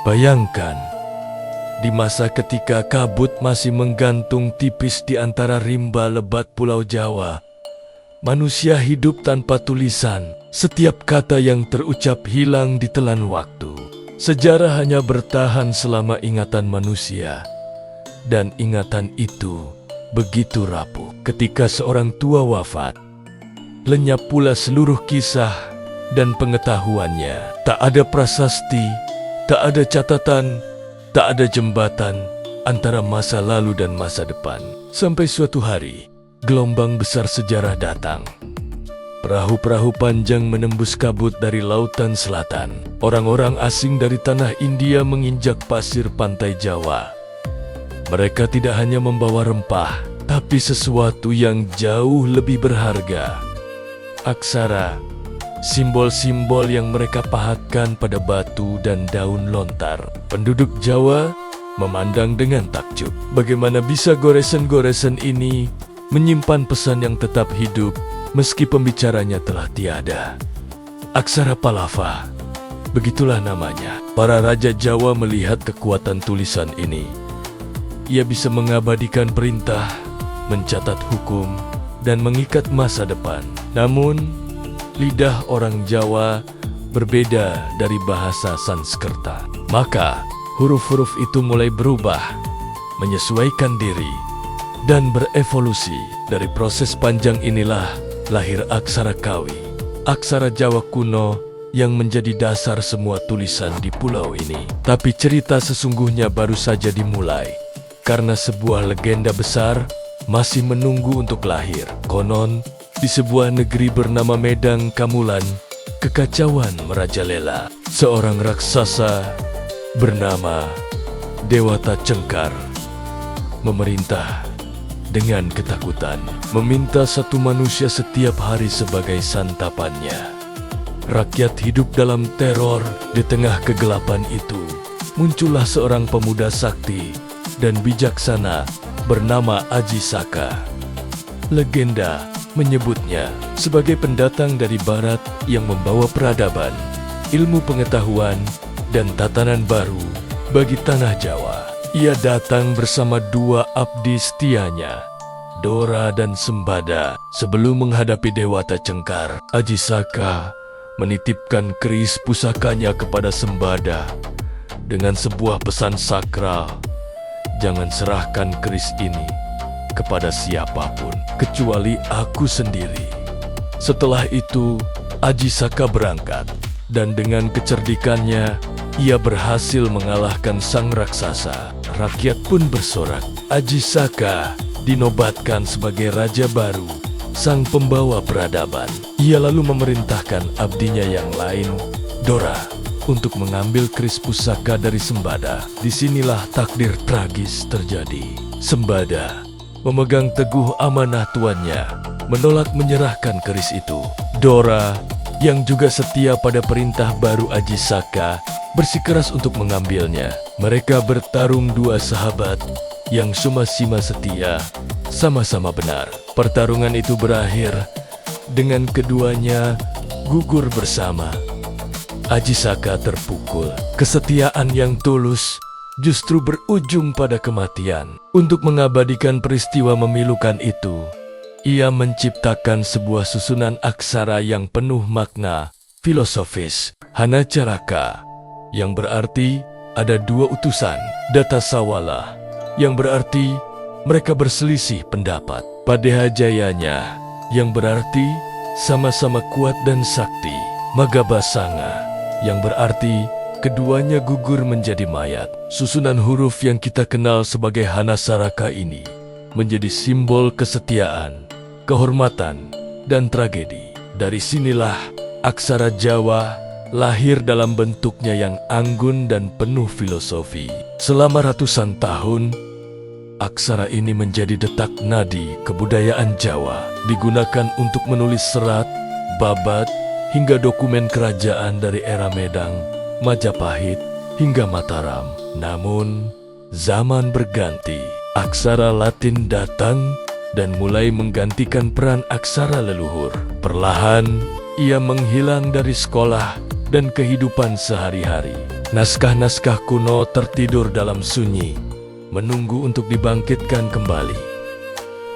Bayangkan, di masa ketika kabut masih menggantung tipis di antara rimba lebat Pulau Jawa, manusia hidup tanpa tulisan. Setiap kata yang terucap hilang ditelan waktu. Sejarah hanya bertahan selama ingatan manusia, dan ingatan itu begitu rapuh. Ketika seorang tua wafat, lenyap pula seluruh kisah dan pengetahuannya. Tak ada prasasti, tak ada catatan, tak ada jembatan antara masa lalu dan masa depan. Sampai suatu hari, gelombang besar sejarah datang. Perahu-perahu panjang menembus kabut dari lautan selatan. Orang-orang asing dari tanah India menginjak pasir pantai Jawa. Mereka tidak hanya membawa rempah, tapi sesuatu yang jauh lebih berharga. Aksara, simbol-simbol yang mereka pahatkan pada batu dan daun lontar. Penduduk Jawa memandang dengan takjub. Bagaimana bisa goresan-goresan ini menyimpan pesan yang tetap hidup meski pembicaranya telah tiada. Aksara Palava, begitulah namanya. Para raja Jawa melihat kekuatan tulisan ini. Ia bisa mengabadikan perintah, mencatat hukum, dan mengikat masa depan. Namun, lidah orang Jawa berbeda dari bahasa Sanskerta. Maka, huruf-huruf itu mulai berubah, menyesuaikan diri, dan berevolusi. Dari proses panjang inilah lahir aksara Kawi, aksara Jawa kuno yang menjadi dasar semua tulisan di pulau ini. Tapi cerita sesungguhnya baru saja dimulai, karena sebuah legenda besar masih menunggu untuk lahir. Konon, di sebuah negeri bernama Medang Kamulan, kekacauan merajalela. Seorang raksasa bernama Dewata Cengkar memerintah dengan ketakutan, meminta satu manusia setiap hari sebagai santapannya. Rakyat hidup dalam teror. Di tengah kegelapan itu, muncullah seorang pemuda sakti dan bijaksana bernama Aji Saka. Legenda menyebutnya sebagai pendatang dari barat yang membawa peradaban, ilmu pengetahuan, dan tatanan baru bagi tanah Jawa. Ia datang bersama dua abdi setianya, Dora dan Sembada. Sebelum menghadapi Dewata Cengkar, Aji Saka menitipkan keris pusakanya kepada Sembada dengan sebuah pesan sakral. Jangan serahkan keris ini kepada siapapun, kecuali aku sendiri. Setelah itu, Aji Saka berangkat, dan dengan kecerdikannya, ia berhasil mengalahkan sang raksasa. Rakyat pun bersorak. Aji Saka dinobatkan sebagai raja baru, sang pembawa peradaban. Ia lalu memerintahkan abdinya yang lain, Dora, untuk mengambil keris pusaka dari Sembada. Disinilah takdir tragis terjadi. Sembada memegang teguh amanah tuannya, menolak menyerahkan keris itu. Dora, yang juga setia pada perintah baru Aji Saka, bersikeras untuk mengambilnya. Mereka bertarung, dua sahabat yang suma-sima setia, sama-sama benar. Pertarungan itu berakhir dengan keduanya gugur bersama. Aji Saka terpukul. Kesetiaan yang tulus justru berujung pada kematian. Untuk mengabadikan peristiwa memilukan itu, ia menciptakan sebuah susunan aksara yang penuh makna filosofis. Hanacaraka, yang berarti ada dua utusan. Datasawala, yang berarti mereka berselisih pendapat. Padehajayanya, yang berarti sama-sama kuat dan sakti. Magabasanga, yang berarti keduanya gugur menjadi mayat. Susunan huruf yang kita kenal sebagai Hanasaraka ini menjadi simbol kesetiaan, kehormatan, dan tragedi. Dari sinilah aksara Jawa lahir dalam bentuknya yang anggun dan penuh filosofi. Selama ratusan tahun, aksara ini menjadi detak nadi kebudayaan Jawa, digunakan untuk menulis serat, babat, hingga dokumen kerajaan dari era Medang, Majapahit, hingga Mataram. Namun, zaman berganti, aksara Latin datang dan mulai menggantikan peran aksara leluhur. Perlahan, ia menghilang dari sekolah dan kehidupan sehari-hari. Naskah-naskah kuno tertidur dalam sunyi, menunggu untuk dibangkitkan kembali.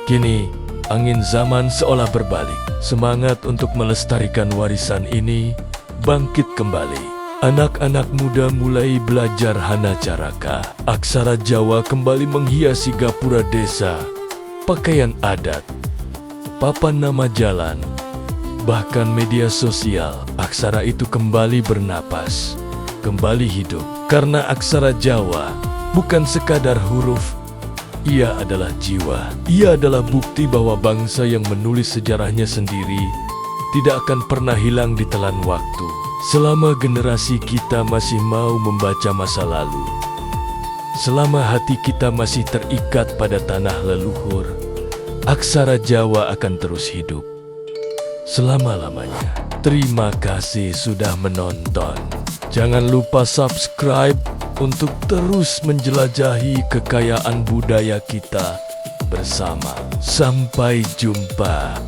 Kini, angin zaman seolah berbalik. Semangat untuk melestarikan warisan ini bangkit kembali. Anak-anak muda mulai belajar hana caraka. Aksara Jawa kembali menghiasi gapura desa, pakaian adat, papan nama jalan, bahkan media sosial. Aksara itu kembali bernapas, kembali hidup. Karena aksara Jawa bukan sekadar huruf, ia adalah jiwa. Ia adalah bukti bahwa bangsa yang menulis sejarahnya sendiri tidak akan pernah hilang ditelan waktu. Selama generasi kita masih mau membaca masa lalu, selama hati kita masih terikat pada tanah leluhur, aksara Jawa akan terus hidup selama-lamanya. Terima kasih sudah menonton. Jangan lupa subscribe untuk terus menjelajahi kekayaan budaya kita bersama. Sampai jumpa.